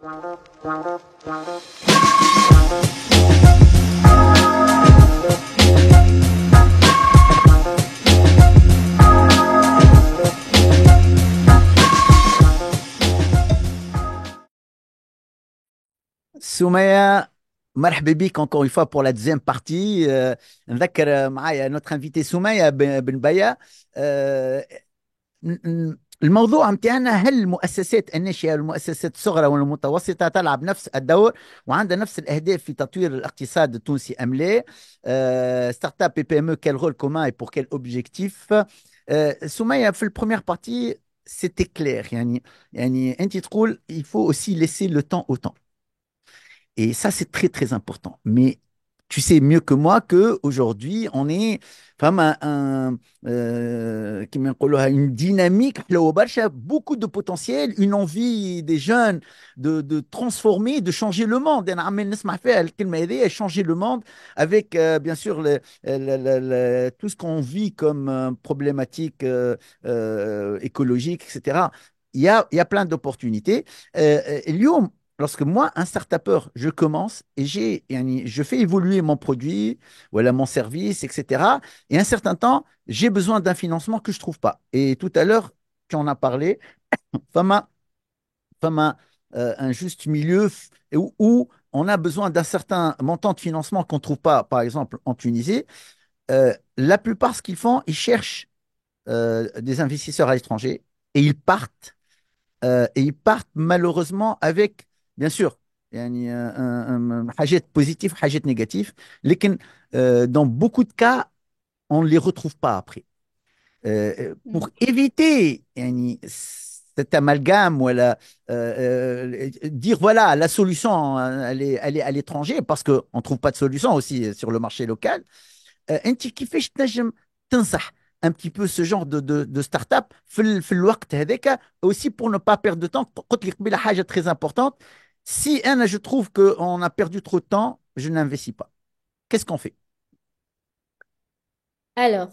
Soumaya, مرحبا بك encore une fois pour la deuxième partie. نذكر معايا notre invité سومية بن بيا. آه، الموضوع متاعنا: هل المؤسسات الناشئة والمؤسسات الصغرى والمتوسطة تلعب نفس الدور وعندها نفس الأهداف في تطوير الاقتصاد التونسي أم لا؟ ستارت اب et PME, quel rôle commun et pour quel objectif؟ سومية في البروميير بارتي c'était clair. يعني أنت تقول il faut aussi laisser le temps au temps. Et ça, c'est très, très important. Mais tu sais mieux que moi que aujourd'hui on est vraiment كيما نقولوها une dynamique حلوة برشا, beaucoup de potentiel, une envie des jeunes de transformer, de changer le monde. أنا عمال نسمع فيها الكلمة هذه, changer le monde avec bien sûr tout ce qu'on vit comme problématique écologique, etc. Il y a plein d'opportunités. اليوم, lorsque moi, un start-upper, je commence et je fais évoluer mon produit, voilà, mon service, etc. Et un certain temps, j'ai besoin d'un financement que je ne trouve pas. Et tout à l'heure, tu en as parlé, fama, fama, un juste milieu où on a besoin d'un certain montant de financement qu'on ne trouve pas, par exemple, en Tunisie. La plupart, ce qu'ils font, ils cherchent des investisseurs à l'étranger et ils partent malheureusement avec, bien sûr, يعني حاجات positifs, حاجات négatifs, لكن dans beaucoup de cas, on ne les retrouve pas après. Pour éviter cet amalgame, voilà, dire voilà, la solution, elle est à l'étranger, parce qu'on ne trouve pas de solution aussi sur le marché local. انت كيفاش تنجم تنصح un petit peu ce genre de start-up في الوقت هذاك aussi pour ne pas perdre de temps. قلت لي قبيله حاجه très importante: si je trouve qu'on a perdu trop de temps, je n'investis pas. Qu'est-ce qu'on fait? Alors,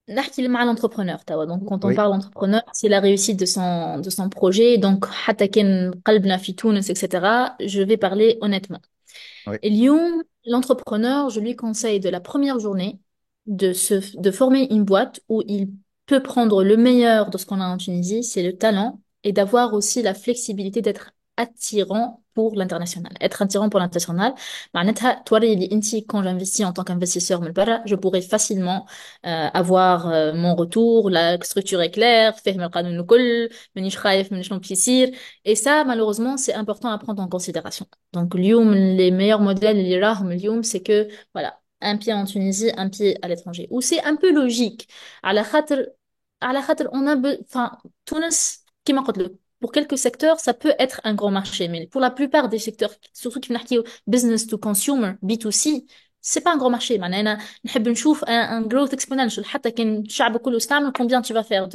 نحكي مع l'entrepreneur توا. Donc, quand on Oui, parle d'entrepreneur, c'est la réussite de son projet. Donc, حتى كان قلبنا في تونس, etc. Je vais parler honnêtement. oui. Et Lyon, l'entrepreneur, je lui conseille de la première journée de former une boîte où il peut prendre le meilleur de ce qu'on a en Tunisie, c'est le talent, et d'avoir aussi la flexibilité d'être attirant pour l'international. Être attirant pour l'international, معناتها توري لي انتي quand j'investis en tant qu'investisseur من برا, je pourrais facilement avoir mon retour, la structure est claire, فاهم القانون الكل, مانيش خايف من شنو باش يصير. Et ça, malheureusement, c'est important à prendre en considération. Donc, اليوم, les meilleurs modèles اللي راهم اليوم, c'est que, voilà, un pied en Tunisie, un pied à l'étranger. Ou c'est un peu logique. على خاطر on a enfin, Tunis, كيما قلت لك, pour quelques secteurs, ça peut être un grand marché, mais pour la plupart des secteurs, surtout qui نحكيو business to consumer, B2C, c'est pas un grand marché. معناها نحب نشوف un growth exponential. حتى كان الشعب كله استعمل, combien tu vas faire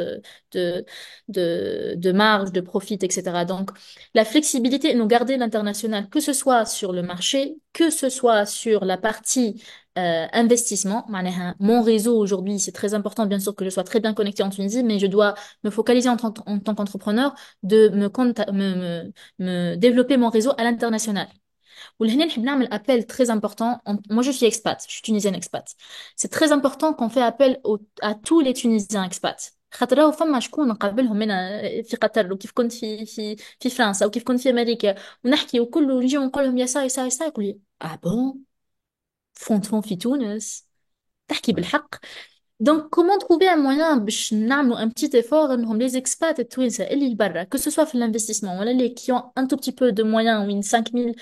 de marge, de profit, etc. Donc, la flexibilité et nous garder l'international, que ce soit sur le marché, que ce soit sur la partie investissement. معناها, mon réseau aujourd'hui, c'est très important, bien sûr, que je sois très bien connecté en Tunisie, mais je dois me focaliser en tant qu'entrepreneur, de me développer mon réseau à l'international. ولهنا نحب نعمل appel très important. Moi, je suis expat, je suis tunisienne expat. C'est très important qu'on fait appel à tous les Tunisiens expats. خاطر راهو فما شكون نقابلهم هنا في قطر, وكيف كنت في فرنسا, وكيف كنت في امريكا, ونحكي وكل, ونجي ونقول لهم يا ساي ساي ساي, يقول لي اه بون, فونت في تونس, تحكي Ouais. بالحق. Donc, comment trouver un moyen باش نعملوا un petit effort انهم les expats التوانسة اللي برا, que ce soit في l'investissement ولا les qui ont un tout petit peu de moyens, وين 5000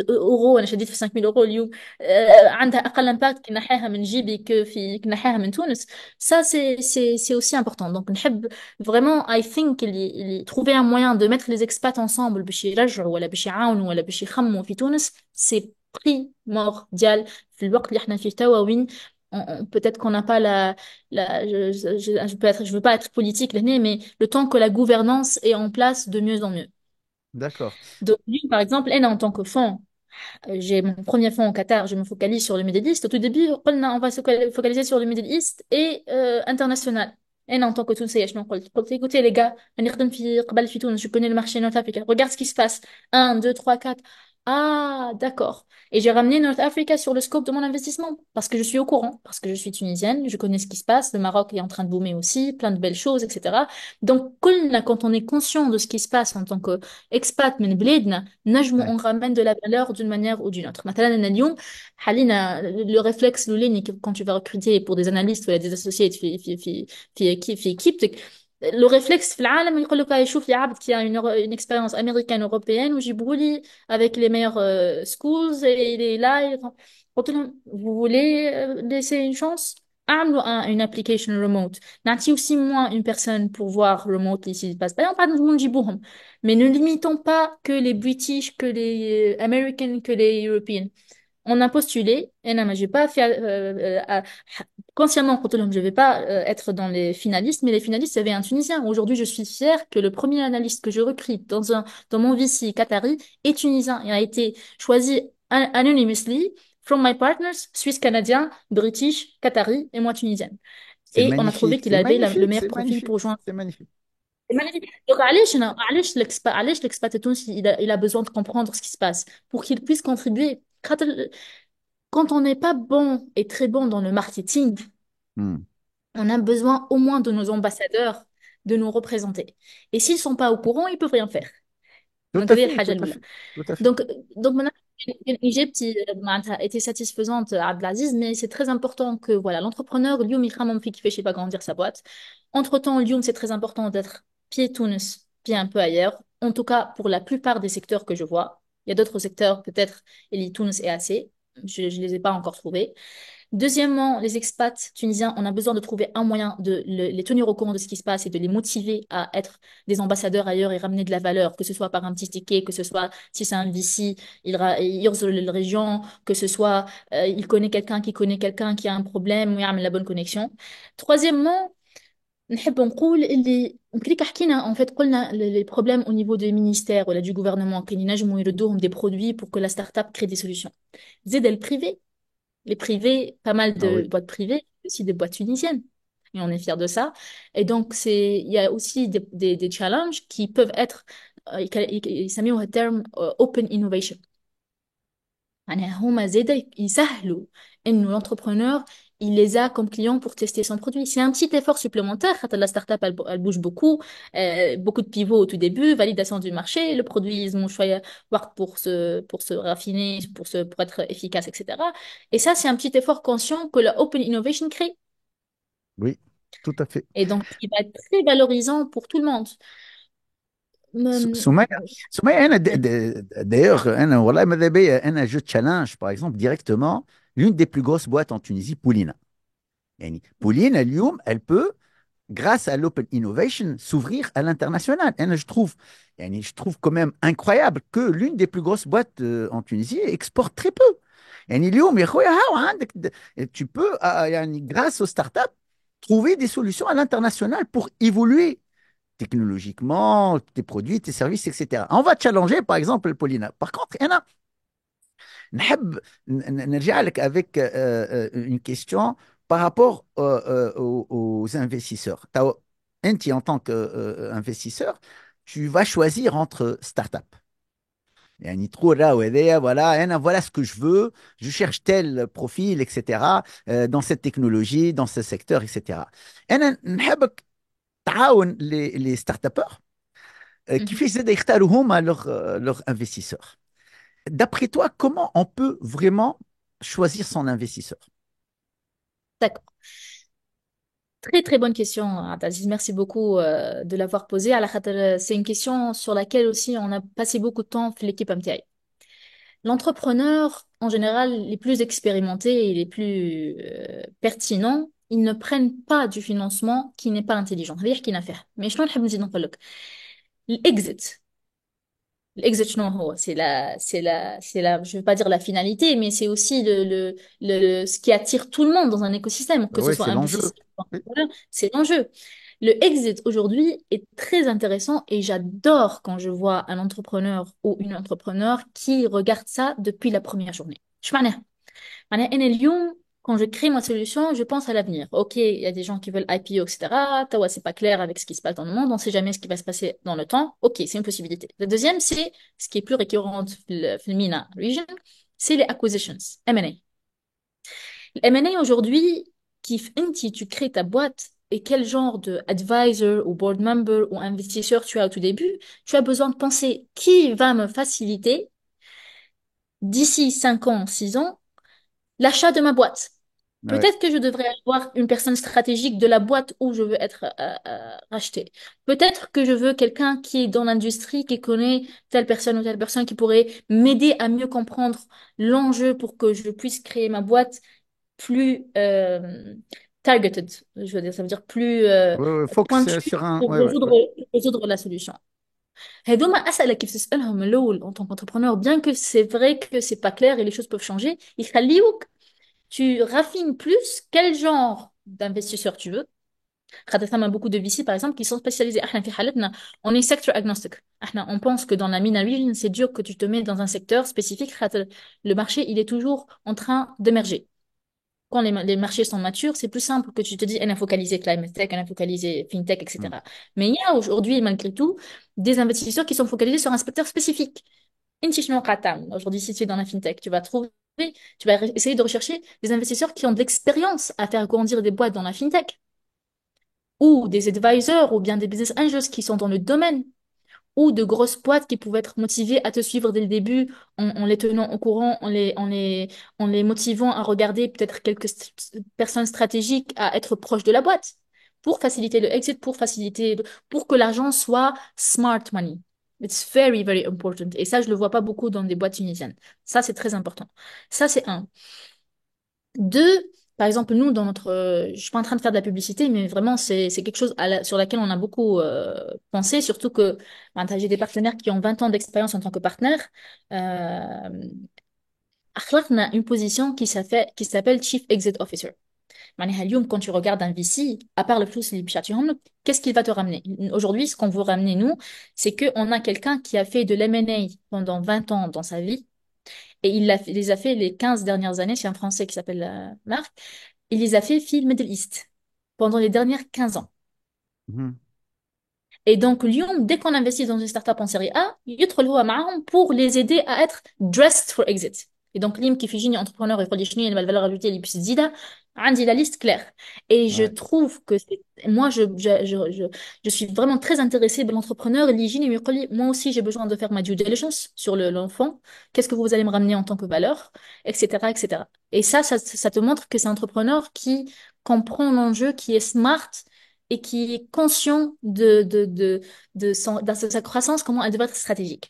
euros, انا شديت في 5000 euros اليوم, عندها اقل امباكت كي نحيها من جيبي كي نحيها من تونس. Ça, c'est aussi important. Donc, نحب vraiment, I think, اللي trouver un moyen de mettre les expats ensemble باش يرجعوا ولا باش يعاونوا ولا باش يخموا في تونس, c'est primordial في الوقت اللي احنا فيه توا, وين peut-être qu'on n'a pas je veux pas être politique, mais le temps que la gouvernance est en place de mieux en mieux. D'accord. Donc, lui, par exemple, elle, en tant que fonds, j'ai mon premier fonds au Qatar, je me focalise sur le Middle East. Au tout début, on va se focaliser sur le Middle East et international. En tant que Tounsais, je écoutez les gars, je connais le marché North Africa. Regarde ce qui se passe. Un, 2, 3, 4. Ah, d'accord. Et j'ai ramené North Africa sur le scope de mon investissement parce que je suis au courant, parce que je suis tunisienne, je connais ce qui se passe. Le Maroc est en train de boomer aussi, plein de belles choses, etc. Donc, quand on est conscient de ce qui se passe en tant qu'expat, من بلادنا, نجمو Ouais. on ramène de la valeur d'une manière ou d'une autre. مثلا أنا اليوم حاليا le réflexe الأولاني quand tu vas recruter pour des analystes ou des associés في équipe le réflexe في العالم يقول لك يشوف لي عبد qui a une expérience américaine européenne وجيبوا لي avec les meilleurs schools et il est là قلت لهم vous voulez laisser une chance اعملوا une application remote نعطي aussi moi une personne pour voir remotely s'il passe pas pas نجيبوهم mais ne limitons pas que les British que les Americans que les Europeans on a postulé et non mais j'ai pas fait consciemment قلت لهم je vais pas être dans les finalistes mais les finalistes il y avait un Tunisien aujourd'hui je suis fière que le premier analyste que je recrute dans mon VC Qatari est tunisien et a été choisi anonymously from my partners Suisse canadien British Qatari et moi tunisienne et on a trouvé qu'il avait le meilleur C'est profil magnifique, pour joindre. c'est magnifique. C'est magnifique. Donc, علاش l'expat التونسي il a besoin de comprendre ce qui se passe pour qu'il puisse contribuer. Quand on n'est pas bon et très bon dans le marketing, Hmm. on a besoin au moins de nos ambassadeurs de nous représenter. Et s'ils sont pas au courant, ils peuvent rien faire. Tout Donc, à هذه fait, الحاجة tout à الأولى. fait, tout à fait. Donc maintenant, l'Égypte a été satisfaisante à Abdelaziz, mais c'est très important que voilà, l'entrepreneur, Lyoum, il crame qui fait, je sais pas, grandir sa boîte. Entre-temps, Lyoum, c'est très important d'être pied Tunis, pied un peu ailleurs. En tout cas, pour la plupart des secteurs que je vois. Il y a d'autres secteurs, peut-être, et Tunis est assez. Je ne les ai pas encore trouvés. Deuxièmement, les expats tunisiens, on a besoin de trouver un moyen de les tenir au courant de ce qui se passe et de les motiver à être des ambassadeurs ailleurs et ramener de la valeur, que ce soit par un petit ticket, que ce soit si c'est un VC, il يرزق la région, que ce soit il connaît quelqu'un qui a un problème ويعمل la bonne connexion. Troisièmement, نحب نقول اللي كليك حكينا en fait قلنا les problèmes au niveau des ministères ولا du gouvernement كي ينجموا يردوهم des produits pour que la start-up crée des solutions. زيد البريفي les privés, pas mal Ah de oui. boîtes privées, aussi des boîtes tunisiennes. Et on est fiers de ça. Et donc, il y a aussi des challenges qui peuvent être, يسميوها terme open innovation. يعني هما زيادة يسهلوا إنه l'entrepreneur il les a comme clients pour tester son produit. C'est un petit effort supplémentaire. Quand la startup, elle bouge beaucoup, beaucoup de pivots au tout début, validation du marché, le produit, ils ont choisi pour se raffiner, pour être efficace, etc. Et ça, c'est un petit effort conscient que la Open Innovation crée. Oui, tout à fait. Et donc, qui va être très valorisant pour tout le monde. سمية Hum, سمية أنا ouais. d'ailleurs أنا والله ماذا بيا أنا je challenge par exemple directement l'une des plus grosses boîtes en Tunisie, Poulina. يعني Pouline, اليوم, elle peut grâce à l'Open Innovation, s'ouvrir à l'international. Et je trouve quand même incroyable que l'une des plus grosses boîtes en Tunisie exporte très peu. يعني اليوم يا أخويا ها وعندك tu peux يعني grâce aux startups trouver des solutions à l'international pour évoluer technologiquement, tes produits, tes services, etc. On va challenger par exemple Paulina. Par contre, أنا نحب نرجع لك avec une question par rapport aux investisseurs. أنت en tant qu'investisseur, tu vas choisir entre startups. يعني تقول راهو هذايا voilà انا voilà ce que je veux, je cherche tel profil etc. dans cette technologie, dans ce secteur etc. انا نحبك تعاون les startupeurs Mhm. كيفاش زاد يختاروا هما leur investisseur. D'après toi, comment on peut vraiment choisir son investisseur? D'accord. Très très bonne question, Abdelaziz. Merci beaucoup de l'avoir posée. C'est une question sur laquelle aussi on a passé beaucoup de temps في l'équipe MTI. L'entrepreneur, en général, les plus expérimentés et les plus pertinents, ils ne prennent pas du financement qui n'est pas intelligent. هذا يحكي نافع. Mais شلون نحب نزيد نقول لك؟ l'exit. L'exit, شنو هو؟ je veux pas dire la finalité, mais c'est aussi ce qui attire tout le monde dans un écosystème, que ce Oui, soit c'est l'enjeu. investisseur, Oui. entrepreneur, c'est l'enjeu. Le exit aujourd'hui est très intéressant et j'adore quand je vois un entrepreneur ou une entrepreneur qui regarde ça depuis la première journée. شو معناها؟ معناها أنا اليوم Quand je crée ma solution, je pense à l'avenir. OK, il y a des gens qui veulent IPO, etc. Tawa, c'est pas clair avec ce qui se passe dans le monde. On sait jamais ce qui va se passer dans le temps. OK, c'est une possibilité. La deuxième, c'est ce qui est plus récurrent dans le MENA region, c'est les acquisitions, M&A. Le M&A aujourd'hui, tu crées ta boîte et quel genre de advisor ou board member ou investisseur tu as au tout début, tu as besoin de penser qui va me faciliter d'ici 5 ans, 6 ans, l'achat de ma boîte. Ouais. Peut-être que je devrais avoir une personne stratégique de la boîte où je veux être racheté. Peut-être que je veux quelqu'un qui est dans l'industrie, qui connaît telle personne ou telle personne qui pourrait m'aider à mieux comprendre l'enjeu pour que je puisse créer ma boîte plus targeted. Je veux dire, ça veut dire plus Ouais, ouais, focus pointue sur un. pour Ouais, ouais, ouais. résoudre la solution. هذوما أسئلة كيف تسألهم من الأول en tant qu'entrepreneur, bien que c'est vrai que c'est pas clair et les choses peuvent changer, يخليوك tu raffines plus quel genre d'investisseur tu veux. خاطر ثما beaucoup de VC par exemple qui sont spécialisés. احنا في حالتنا on est sector agnostic. احنا on pense que dans la MENA region c'est dur que tu te mets dans un secteur spécifique خاطر le marché il est toujours en train d'émerger. Quand les marchés sont matures, c'est plus simple que tu te dis, on a focalisé climate tech, on a focalisé fintech, Mm. etc. Mais il y a aujourd'hui, malgré tout, des investisseurs qui sont focalisés sur un secteur spécifique. Inti شنو قاعد تعمل aujourd'hui, si tu es dans la fintech, tu vas trouver, tu vas essayer de rechercher des investisseurs qui ont de l'expérience à faire grandir des boîtes dans la fintech, ou des advisors, ou bien des business angels qui sont dans le domaine, ou de grosses boîtes qui pouvaient être motivées à te suivre dès le début en les tenant au courant, en les motivant à regarder peut-être quelques personnes stratégiques à être proches de la boîte pour faciliter le exit, pour que l'argent soit smart money. It's very, very important. Et ça, je le vois pas beaucoup dans des boîtes tunisiennes. Ça, c'est très important. Ça, c'est un. Deux, par exemple, nous, dans notre, je suis pas en train de faire de la publicité, mais vraiment, c'est quelque chose sur laquelle on a beaucoup pensé, surtout que ben, j'ai des partenaires qui ont 20 ans d'expérience en tant que partenaire. Euh, أخلقنا une position qui s'appelle Chief Exit Officer. معناها اليوم, quand tu regardes un VC, à part le flux اللي بيعطيهم لك, qu'est-ce qu'il va te ramener? Aujourd'hui, ce qu'on veut ramener, nous, c'est qu'on a quelqu'un qui a fait de l'M&A pendant 20 ans dans sa vie, et les a fait les 15 dernières années, c'est un Français qui s'appelle Marc. Il les a fait fil Middle East pendant les dernières 15 ans. Mhm. Et donc, Lyon, dès qu'on investit dans une startup en série A, يدخل هو معاهم pour les aider à être dressed for exit. Et donc, Lim qui fait génie entrepreneur et produit génie, la valeur ajoutée, les plus zida, عندي la liste claire. Et je Ouais. trouve que moi, je suis vraiment très intéressée de l'entrepreneur. L'hygiène, il me dit, moi aussi, j'ai besoin de faire ma due diligence sur l'enfant. Qu'est-ce que vous allez me ramener en tant que valeur, etc., etc. Et ça te montre que c'est un entrepreneur qui comprend l'enjeu, qui est smart et qui est conscient de sa croissance, comment elle doit être stratégique.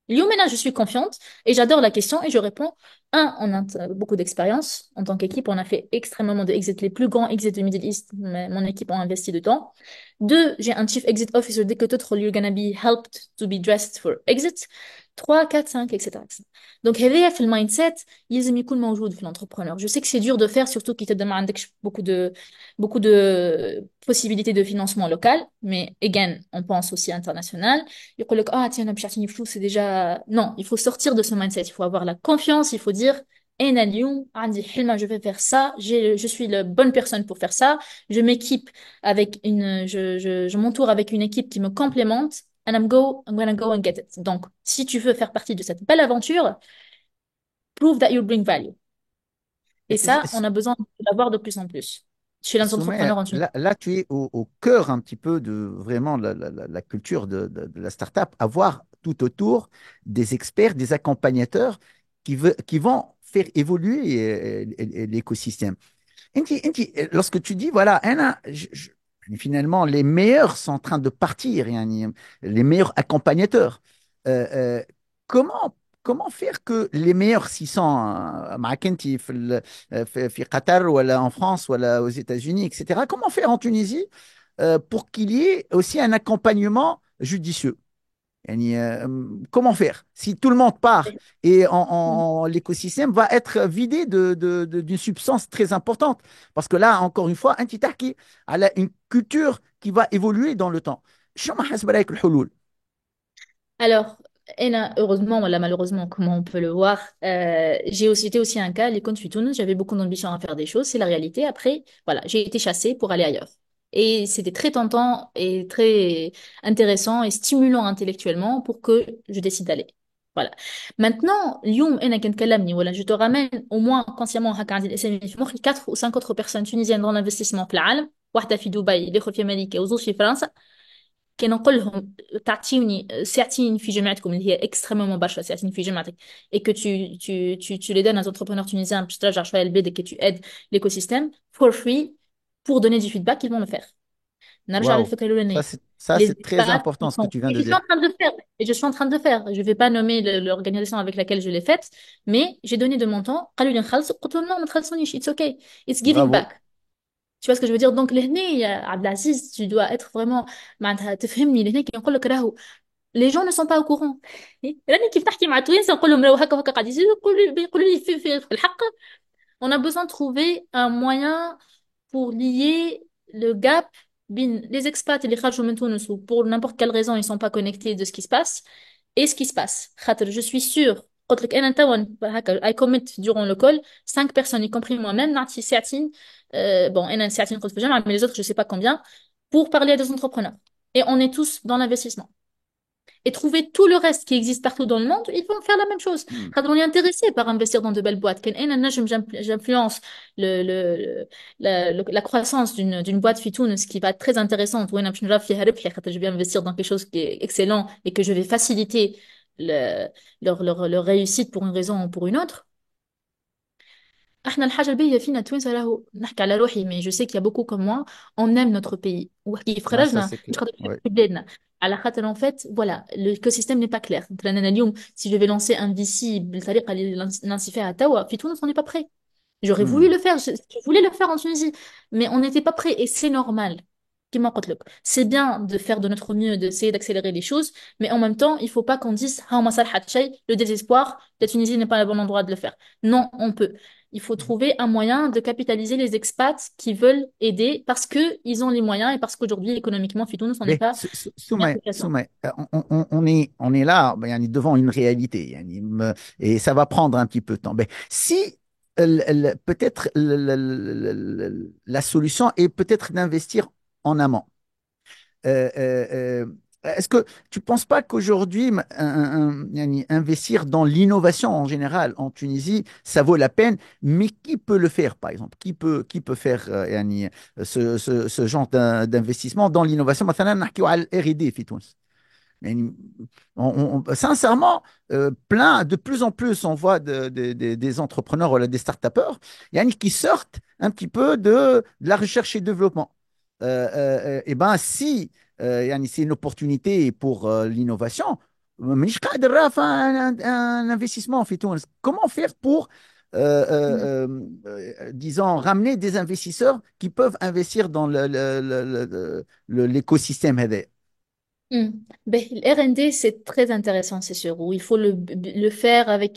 Lyumena, je suis confiante et j'adore la question et je réponds. Un, on a beaucoup d'expérience en tant qu'équipe. On a fait extrêmement de exits, les plus grands exits de Middle East. Mon équipe a investi dedans. Deux, j'ai un Chief Exit Officer dès que d'autres, you're gonna be helped to be dressed for exit. Trois, quatre, cinq, etc. etc. Donc, هذايا في المايند سيت يلزم يكون موجود في l'entrepreneur. Je sais que c'est dur de faire, surtout qu'il te demande beaucoup de possibilités de financement local, mais again, on pense aussi international. يقول لك tiens انا باش يعطيني فلوس c'est déjà non, il faut sortir de ce mindset, il faut avoir la confiance, il faut dire انا اليوم عندي حلمة, je vais faire ça, je suis la bonne personne pour faire ça, je m'équipe avec je m'entoure avec une équipe qui me complémente and I'm gonna go and get it. Donc si tu veux faire partie de cette belle aventure, prove that you bring value. Et ça, on a besoin de l'avoir de plus en plus chez les Soumet, entrepreneurs en Tunisie. là, tu es au cœur un petit peu de vraiment la culture de la startup, avoir tout autour des experts, des accompagnateurs qui vont faire évoluer l'écosystème. Lorsque tu dis, voilà, finalement, les meilleurs sont en train de partir, yani, les meilleurs accompagnateurs. Euh, euh, comment, comment faire que les meilleurs, s'ils sont معك انت في قطر ولا en France ou aux États-Unis, etc., comment faire en Tunisie pour qu'il y ait aussi un accompagnement judicieux? Yani, comment faire si tout le monde part et l'écosystème va être vidé d'une substance très importante? Parce que là, encore une fois, un petit qui a une culture qui va évoluer dans le temps. شو ما حسب رايك الحلول؟ Alors, Et là, heureusement, voilà, malheureusement, comment on peut le voir, c'était aussi un cas, les comptes Tunis, j'avais beaucoup d'ambition à faire des choses, c'est la réalité. Après, voilà, j'ai été chassée pour aller ailleurs. Et c'était très tentant et très intéressant et stimulant intellectuellement pour que je décide d'aller. Voilà. Maintenant, اليوم أنا كنتكلمني ولا je te ramène au moins consciemment هكا عندي الأسامي في مخي 4 ou 5 autres personnes tunisiennes dans l'investissement في العالم، واحدة في دبي، الأخرى في أمريكا، وزوج في فرنسا. كي نقول لهم تعطيوني ساعتين في جامعتكم اللي هي اكستريمومون برشا ساعتين في جامعتك et que tu les donnes aux entrepreneurs tunisiens باش ترجع شويه البلاد et que tu aides l'écosystème for free pour donner du feedback ils vont le faire. نرجع Waouh, للفكره الاولانيه. ça, Les c'est très expats important ils ce que sont tu viens et de je suis dire. en train de le faire et je suis en train de le faire je vais pas nommer l'organisation avec laquelle je l'ai faite mais j'ai donné de mon temps قالوا لي نخلص قلت لهم non ما تخلصونيش it's okay it's giving Bravo. back. Tu vois ce que je veux dire? Donc, l'هنا Abdelaziz, tu dois être vraiment معناتها تفهمني لهنا كي نقول لك راهو les gens ne sont pas au courant. راني كيف تحكي مع توينس نقول لهم راهو هكا وهكا قاعد يصير يقولوا لي في الحق. On a besoin de trouver un moyen pour lier le gap بين les expats اللي خرجوا من تونس ou pour n'importe quelle raison ils sont pas connectés de ce qui se passe et ce qui se passe. خاطر je suis sûre قلت لك انا توا هكا I commit durant le call 5 personnes y compris moi-même نعطي ساعتين bon انا ساعتين قلت في الجامعة mais les autres je sais pas combien pour parler à des entrepreneurs et on est tous dans l'investissement et trouver tout le reste qui existe partout dans le monde, ils vont faire la même chose. Hmm. Quand on est intéressé par investir dans de belles boîtes, j'influence la croissance d'une boîte Fitoun, ce qui va être très intéressante. Je vais investir dans quelque chose qui est excellent et que je vais faciliter le- leur réussite pour une raison ou pour une autre. احنا الحاجة الباهية فينا التوانسة راهو نحكي على روحي mais je sais qu'il y a beaucoup comme moi on aime notre pays وكيف Ah, ça, خرجنا c'est مش clair. خاطر Ouais. في بلادنا على خاطر en fait voilà l'écosystème n'est pas clair مثلا أنا اليوم si je vais lancer un VC بالطريقة اللي نانسي فيها توا في تونس on n'est pas prêt. J'aurais voulu Hmm. le faire, je voulais le faire en Tunisie, mais on n'était pas prêt et c'est normal. كيما قلت لك. C'est bien de faire de notre mieux, d'essayer d'accélérer les choses, mais en même temps, il faut pas qu'on dise ah, ما صلحت شيء, le désespoir, la Tunisie n'est pas le bon endroit de le faire. Non, on peut. Il faut trouver un moyen de capitaliser les expats qui veulent aider parce que ils ont les moyens et parce qu'aujourd'hui, économiquement, في تونس, on n'est Mais pas bien Soumaï, situation. Soumaï, on est là ben, yani, devant une réalité yani, et ça va prendre un petit peu de temps. Mais si peut-être la solution est peut-être d'investir en amont. Est-ce que tu ne penses pas qu'aujourd'hui, yani, investir dans l'innovation en général en Tunisie, ça vaut la peine, mais qui peut le faire, par exemple? Qui peut faire yani, ce genre d'investissement dans l'innovation? مثلا نحكيو على R&D في تونس. يعني sincèrement, de plus en plus, on voit des entrepreneurs ou des start-upers yani, qui sortent un petit peu de la recherche et développement. Et ben si يعني c'est une opportunité pour l'innovation, مانيش قادر راه un investissement في تونس. Comment faire pour disons, ramener des investisseurs qui peuvent investir dans l'écosystème هذا. Hmm. Ben, le R&D, c'est très intéressant, c'est sûr, où il faut le faire avec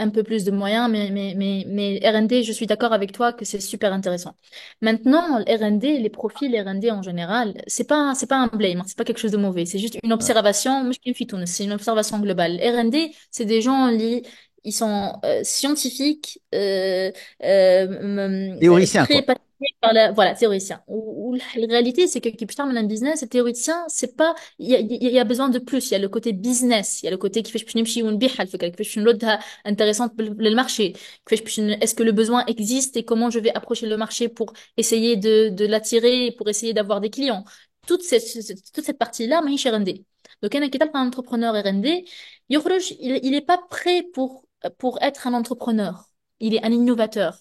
un peu plus de moyens, mais R&D, je suis d'accord avec toi que c'est super intéressant. Maintenant, le R&D, les profils R&D en général, c'est pas un blame, hein, c'est pas quelque chose de mauvais, c'est juste une Ouais. observation, مش كيف في تونس, c'est une observation globale. R&D, c'est des gens, ils sont scientifiques, Théoricien, très quoi. passionnés par la, voilà, théoricien. Ou la réalité, c'est que qui plus tard, un business, et théoricien, c'est pas, il y a besoin de plus. Il y a le côté business, il y a le côté qui fait que je نمشي ونبيعها الفكرة, كيفاش نردها intéressante للمارché, est-ce que le besoin existe et comment je vais approcher le marché pour essayer de l'attirer, pour essayer d'avoir des clients. Toute cette partie-là, ماهيش R&D. Donc, un qui un entrepreneur R&D, il est pas prêt pour être un entrepreneur. Il est un innovateur.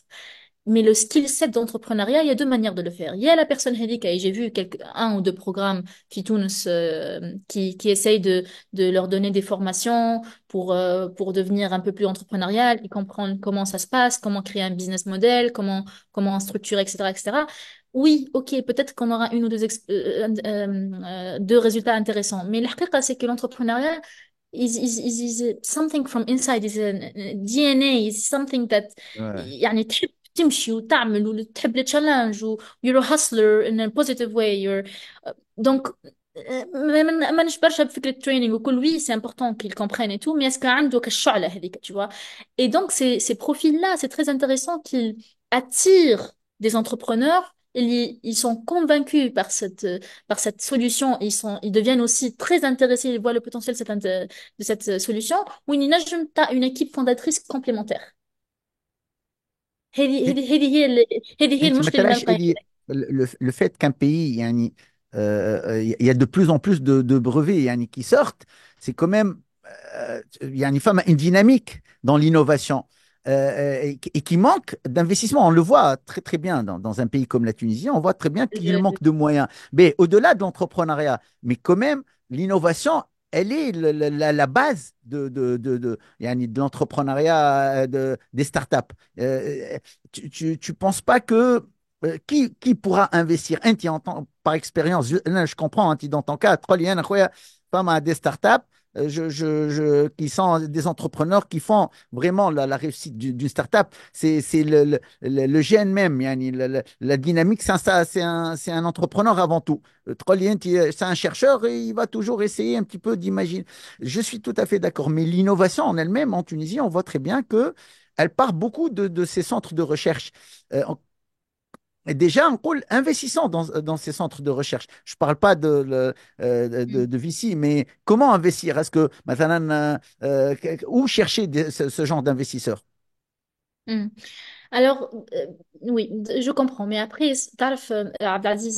Mais le skill set d'entrepreneuriat, il y a deux manières de le faire. Il y a la personne Hedika, et j'ai vu un ou deux programmes Fitounes qui essayent de leur donner des formations pour devenir un peu plus entrepreneurial et comprendre comment ça se passe, comment créer un business model, comment structurer, etc., etc. Oui, ok, peut-être qu'on aura une ou deux résultats intéressants. Mais la haqiqa, c'est que l'entrepreneuriat is something from inside, is a DNA, is something that Ouais. يعني تمشي وتعمل وتحب التشالنج و you're a hustler in a positive way you're donc ما نجبرش بفكرة training وكل oui c'est important qu'ils comprennent et tout mais est-ce عنده كالشعلة هذيك tu vois et donc ces profils-là c'est très intéressant qu'ils attirent des entrepreneurs ils sont convaincus par cette solution ils deviennent aussi très intéressés ils voient le potentiel de cette solution وين ينجم تاع une équipe fondatrice complémentaire هذه هي انت ما المشكلة اللي ما تراش نلقاها اللي le fait qu'un pays يعني il y a de plus en plus de brevets يعني qui sortent, c'est quand même يعني فما une dynamique dans l'innovation et qui manque d'investissement. On le voit très très bien dans un pays comme la Tunisie, on voit très bien qu'il manque de moyens. Mais au-delà de l'entrepreneuriat, mais quand même l'innovation, elle est la base يعني de l'entrepreneuriat des startups. Tu penses pas que qui pourra investir par expérience, je comprends, dans ton cas, femme à des startups qui sont des entrepreneurs qui font vraiment la réussite d'une startup. C'est le gène même, yani, la dynamique, c'est un entrepreneur avant tout. C'est un chercheur et il va toujours essayer un petit peu d'imaginer. Je suis tout à fait d'accord, mais l'innovation en elle-même, en Tunisie, on voit très bien que elle part beaucoup de ces centres de recherche. Euh, et déjà, on parle investissant dans ces centres de recherche. Je ne parle pas de VC, mais comment investir? Est-ce que, مثلاً, où chercher ce genre d'investisseurs? Mm. Alors, oui, je comprends. Mais après, Tarf, Abdelaziz,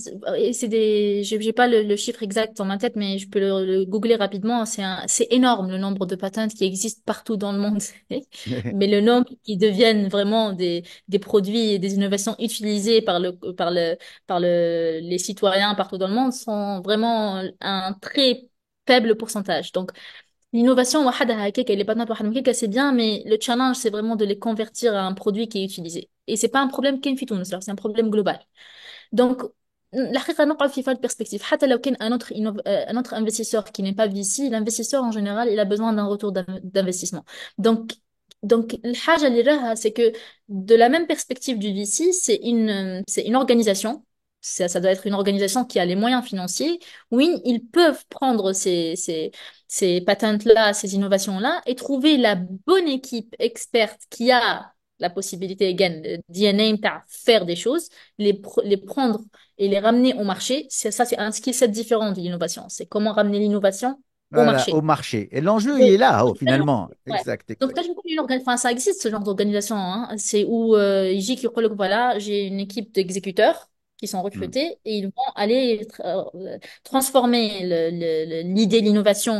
c'est des, j'ai pas le chiffre exact dans ma tête, mais je peux le googler rapidement. C'est énorme le nombre de patentes qui existent partout dans le monde. Mais le nombre qui deviennent vraiment des produits et des innovations utilisées les citoyens partout dans le monde sont vraiment un très faible pourcentage. Donc, l'innovation, وحدها هكاك, les patentes وحدهم هكاك, c'est bien, mais le challenge, c'est vraiment de les convertir à un produit qui est utilisé. Et c'est pas un problème كاين في تونس, là, c'est un problème global. Donc, الحقيقة نقعد في perspective. حتى لو كان un autre investisseur qui n'est pas VC, l'investisseur en général, il a besoin d'un retour d'investissement. Donc, الحاجة اللي راها, c'est que de la même perspective du VC, c'est une organisation. Ça doit être une organisation qui a les moyens financiers. Oui, ils peuvent prendre ces patentes-là, ces innovations-là, et trouver la bonne équipe experte qui a la possibilité, again, de DNA, à faire des choses, les prendre et les ramener au marché. C'est un skill set différent de l'innovation. C'est comment ramener l'innovation au Voilà, au marché. marché. Et l'enjeu, il est Et- là, oh, finalement. Ouais. Exact, Donc, exact. t'as enfin, ça existe ce genre d'organisation. Hein. C'est où IJ qui reconnaît que voilà, j'ai une équipe d'exécuteurs qui sont Hmm. recrutés et ils vont aller transformer l'idée, l'innovation,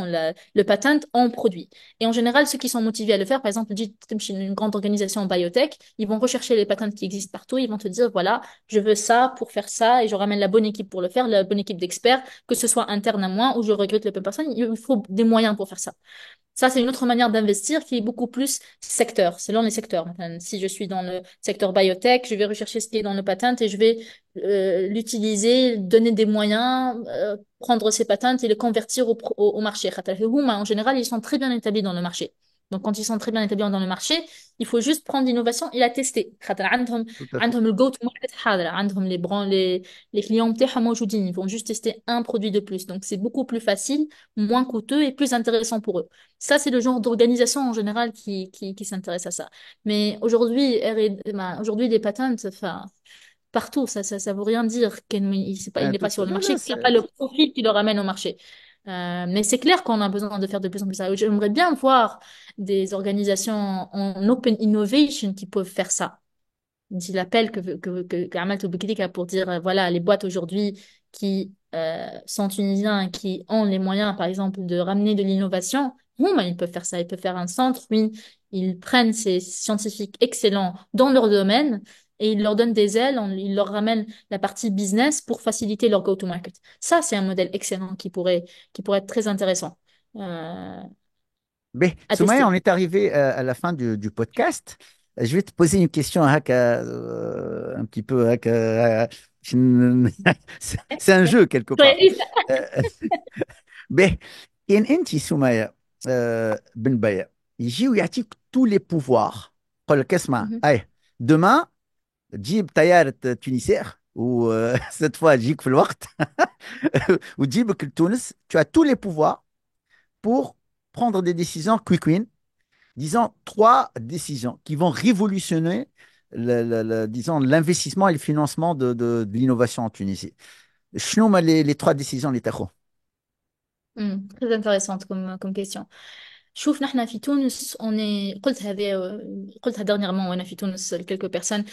le patent en produit. Et en général, ceux qui sont motivés à le faire, par exemple, comme chez une grande organisation en biotech, ils vont rechercher les patents qui existent partout. Ils vont te dire, voilà, je veux ça pour faire ça et je ramène la bonne équipe pour le faire, la bonne équipe d'experts, que ce soit interne à moi ou je recrute les personnes. Il faut des moyens pour faire ça. Ça, c'est une autre manière d'investir qui est beaucoup plus secteur, selon les secteurs. Enfin, si je suis dans le secteur biotech, je vais rechercher ce qui est dans le patent et je vais l'utiliser, donner des moyens, prendre ces patentes et les convertir au marché. En général, ils sont très bien établis dans le marché. Donc, quand ils sont très bien établis dans le marché, il faut juste prendre l'innovation et la tester. Tout à fait. عندهم le go to market حاضر. عندهم les clients نتاعهم موجودين. Ils vont juste tester un produit de plus. Donc, c'est beaucoup plus facile, moins coûteux et plus intéressant pour eux. Ça, c'est le genre d'organisation en général qui s'intéresse à ça. Mais aujourd'hui, aujourd'hui, des patentes, enfin, partout, ça veut rien dire il n'est pas sur le Non, marché, non, qu'il n'y a pas le profil qui le ramène au marché. Mais c'est clair qu'on a besoin de faire de plus en plus ça. J'aimerais bien voir des organisations en open innovation qui peuvent faire ça. C'est l'appel que Amal Toubekdik a pour dire, voilà, les boîtes aujourd'hui qui sont tunisiens et qui ont les moyens, par exemple, de ramener de l'innovation, bon, ben, ils peuvent faire ça. Ils peuvent faire un centre, oui, ils prennent ces scientifiques excellents dans leur domaine et ils leur donnent des ailes, ils leur ramènent la partie business pour faciliter leur go-to-market. Ça, c'est un modèle excellent qui pourrait être très intéressant Mais, à Soumaya, on tester. est arrivé à la fin du podcast. Je vais te poser une question un petit peu. C'est un jeu quelque part. Ouais. Euh, Mais, كاين انت سمية بن بيا يجيو يعطيك tous les pouvoirs. يقول لك اسمع Mhm. اي demain تجيب طيارة تونسير cette fois, Jik Fulwart, ou Djibouti Tunis, tu as tous les pouvoirs pour prendre des décisions quick win, disons trois décisions qui vont révolutionner disons, l'investissement et le financement de l'innovation en Tunisie. شنو هما les trois décisions اللي تاخذ؟ Très intéressante comme question. شوف نحن في تونس on est قلتها dernièrement وانا في تونس لكelques personnes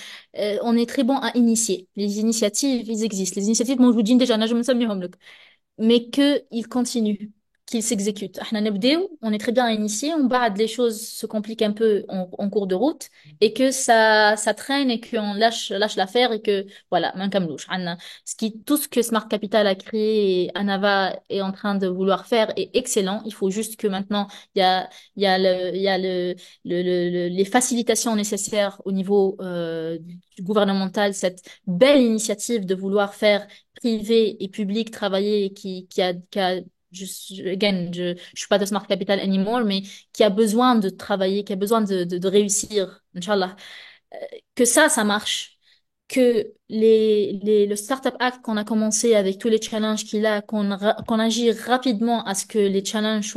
on est très bon à initier les initiatives ils existent les initiatives موجودين déjà نجم نسميهم لك mais qu'il continue, qu'il s'exécute. احنا نبداو, on est très bien initié, on بعد les choses se compliquent un peu en cours de route et que ça traîne et qu'on lâche l'affaire et que voilà, ما نكملوش. Tout ce que Smart Capital a créé et Anava est en train de vouloir faire est excellent. Il faut juste que maintenant il y a les facilitations nécessaires au niveau du gouvernemental, cette belle initiative de vouloir faire privé et public travailler et je suis pas de Smart Capital anymore, mais qui a besoin de travailler, qui a besoin de réussir, Inch'Allah. Que ça marche, que le Startup Act qu'on a commencé avec tous les challenges qu'il a, qu'on agit rapidement à ce que les challenges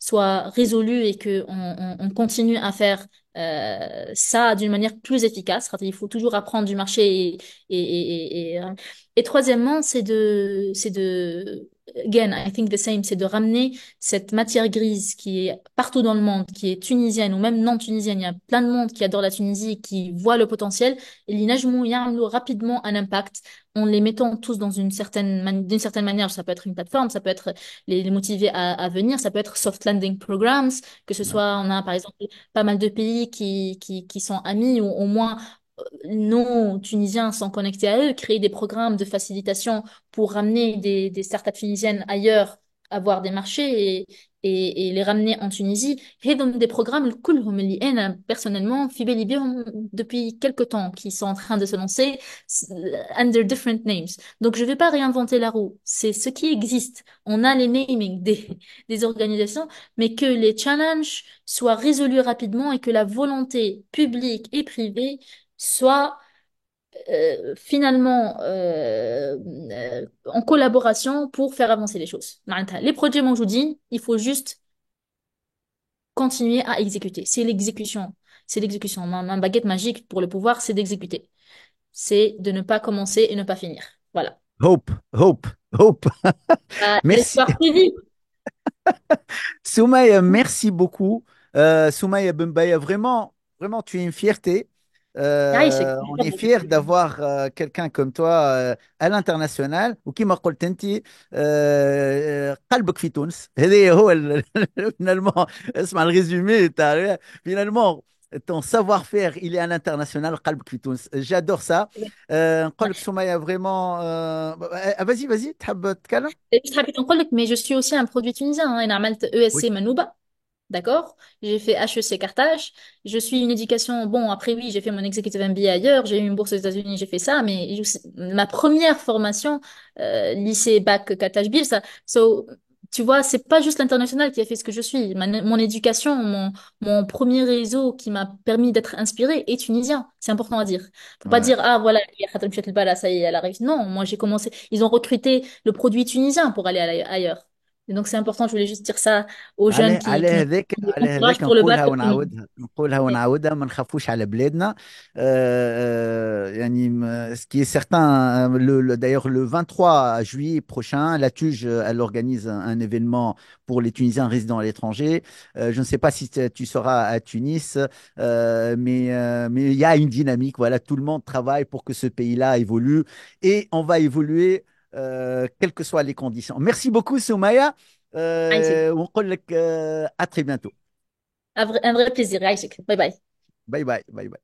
soient résolus et que on continue à faire ça d'une manière plus efficace. Il faut toujours apprendre du marché et troisièmement, again, I think the same, c'est de ramener cette matière grise qui est partout dans le monde, qui est tunisienne ou même non tunisienne. Il y a plein de monde qui adore la Tunisie, qui voit le potentiel. Et les Najmou يعملوا rapidement un impact en les mettant tous dans d'une certaine manière. Ça peut être une plateforme, ça peut être les motiver à venir, ça peut être soft landing programs, que ce soit, on a par exemple pas mal de pays qui sont amis ou au moins nos Tunisiens sont connectés à eux, créer des programmes de facilitation pour ramener des startups tunisiennes ailleurs, avoir des marchés et les ramener en Tunisie. Et donc des programmes كلهم اللي أنا personnellement في بالي بيهم depuis quelque temps qui sont en train de se lancer under different names. Donc je vais pas réinventer la roue. C'est ce qui existe. On a les naming des organisations, mais que les challenges soient résolus rapidement et que la volonté publique et privée soit finalement en collaboration pour faire avancer les choses. معناتها, les projets موجودين, il faut juste continuer à exécuter. C'est l'exécution. C'est l'exécution. Ma baguette magique pour le pouvoir, c'est d'exécuter. C'est de ne pas commencer et ne pas finir. Voilà. Hope, hope, hope. Merci. L'espoir fait vivre. Soumaïa, merci beaucoup. Soumaïa Bembaya, vraiment, vraiment, tu es une fierté. يعيشك. On est fiers d'avoir quelqu'un comme toi à l'international وكما قلت انت قلبك في تونس هذا هو finalement اسمع الرésumé تاع finalement ton savoir-faire il est à l'international قلبك في تونس j'adore ça نقول لك سمية vraiment vas-y تحب تتكلم Je حبيت نقول لك, mais je suis aussi un produit tunisien. Hein. أنا عملت oui ESC Manouba. D'accord? J'ai fait HEC Carthage. Je suis une éducation. Bon, après, oui, j'ai fait mon executive MBA ailleurs. J'ai eu une bourse aux États-Unis, j'ai fait ça. Mais ma première formation, lycée, bac, Carthage Bill, ça. So, tu vois, c'est pas juste l'international qui a fait ce que je suis. Mon éducation, mon premier réseau qui m'a permis d'être inspirée est tunisien. C'est important à dire. Faut pas ouais. dire, ah, voilà, il y a Khatam Chet Bala, ça y est, elle arrive. Non, moi, j'ai commencé. Ils ont recruté le produit tunisien pour aller ailleurs. Et donc, c'est important. Je voulais juste dire ça aux jeunes على هذاك qui على courage هذاك pour le bac. نقولها ونعاودها ما نخافوش على بلادنا يعني ce qui est certain d'ailleurs le 23 juillet prochain la TUJ elle organise un événement pour les Tunisiens résidant à l'étranger. Je ne sais pas si tu seras à Tunis mais il y a une dynamique, voilà, tout le monde travaille pour que ce pays-là évolue et on va évoluer quelles que soient les conditions. Merci beaucoup Soumaya. ونقول لك à très bientôt. Un vrai plaisir. Aïchek. Bye bye. باي باي باي باي.